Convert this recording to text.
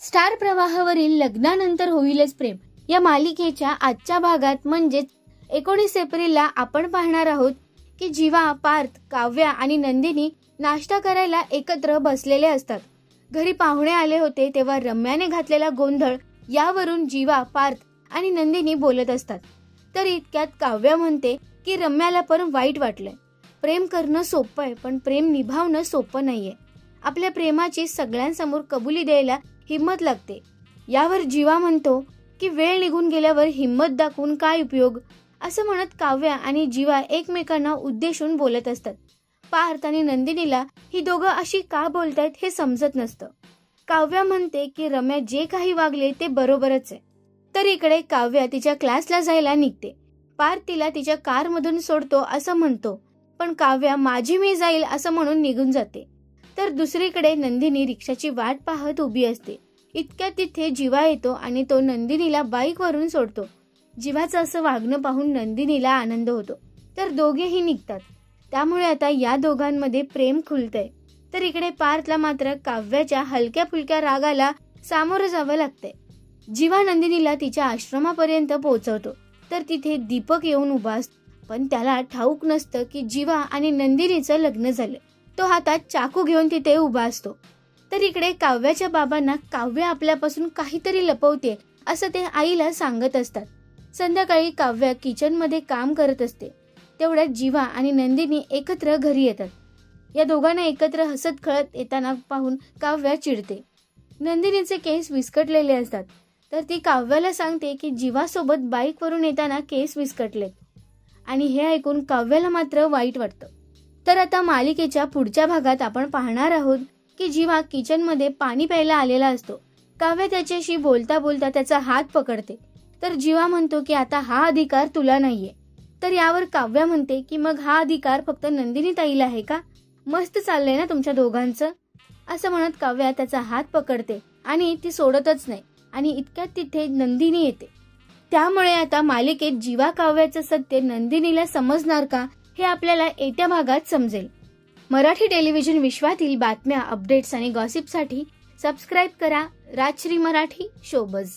Star प्रवाहावरील लग्नानंतर होईलच प्रेम या मालिकेच्या आजच्या भागात म्हणजेच 19 एप्रिलला आपण पाहणार आहोत की जीवा, पार्थ, काव्या आणि नंदिनी नाश्ता करायला एकत्र बसलेले असतात। घरी पाहुणे आले होते तेव्हा रम्याने घातलेला गोंधळ यावरून जीवा, पार्थ आणि नंदिनी बोलत असतात। तर इतक्यात काव्या म्हणते की रम्याला पण वाईट वाटलंय। प्रेम करणं सोपं आहे पण प्रेम निभावणं सोपं नाहीये। आपल्या प्रेमाची सगळ्यांसमोर कबुली द्यायला हिम्मत लागते। यावर जीवा म्हणतो की वेळ निघून गेल्यावर हिम्मत दाखवून काय उपयोग, असं म्हणत काव्या आणि जीवा एकमेकांना उद्देशून बोलत असतात। पार्थ आणि नंदिनीला ही दोघं अशी का बोलतायत हे समजत नसतं। काव्या म्हणते की रम्या जे काही वागले ते बरोबरच आहे। तर इकडे काव्या तिच्या क्लासला जायला निघते। पार्थ तिला तिच्या कारमधून सोडतो असं म्हणतो, पण काव्या माझी मी जाईल असं म्हणून निघून जाते। तर दुसरीकडे नंदिनी रिक्षाची वाट पाहत उभी असते। इतक्यात तिथे जीवा येतो आणि तो नंदिनीला बाईकवरून सोडतो। जीवाचं असं वागणं पाहून नंदिनीला आनंद होतो। तर दोघेही निघतात। त्यामुळे आता या दोघांमध्ये प्रेम खुलतंय। तर इकडे पार्थला मात्र काव्याच्या हलक्या फुलक्या रागाला सामोरं जावं लागतंय। जीवा नंदिनीला तिच्या आश्रमापर्यंत पोहोचवतो। तर तिथे दीपक येऊन उभा असतो, पण त्याला ठाऊक नसतं की जीवा आणि नंदिनीचं लग्न झालं। तो हातात चाकू घेऊन तिथे उभा असतो। तर इकडे काव्याच्या बाबांना काव्या आपल्यापासून काहीतरी लपवते असं ते आईला सांगत असतात। संध्याकाळी काव्या किचनमध्ये काम करत असते। तेवढ्यात जीवा आणि नंदिनी एकत्र घरी येतात। या दोघांना एकत्र हसत खेळत येताना पाहून काव्या चिडते। नंदिनीचे केस विस्कटलेले असतात, तर ती काव्याला सांगते की जीवासोबत बाईकवरून येताना केस विस्कटलेत, आणि हे ऐकून काव्याला मात्र वाईट वाटतं। तर आता मालिकेच्या पुढच्या भागात आपण पाहणार आहोत की जीवा किचनमध्ये पाणी प्यायला आलेला असतो। काव्या त्याच्याशी बोलता बोलता त्याचा हात पकडते। तर जीवा म्हणतो की आता हा अधिकार तुला नाहीये। तर यावर काव्या म्हणते की मग हा अधिकार फक्त नंदिनी ताईला आहे का? मस्त चाललंय ना तुमच्या दोघांचं, असं म्हणत काव्या त्याचा हात पकडते आणि ती सोडतच नाही। आणि इतक्यात तिथे नंदिनी येते। त्यामुळे आता मालिकेत जीवा काव्याचं सत्य नंदिनीला समजणार का हे आपल्याला येत्या भागात समजेल। मराठी टेलिव्हिजन विश्वातील बातम्या, अपडेट्स आणि गॉसिपसाठी सबस्क्राईब करा राजश्री मराठी शोबज।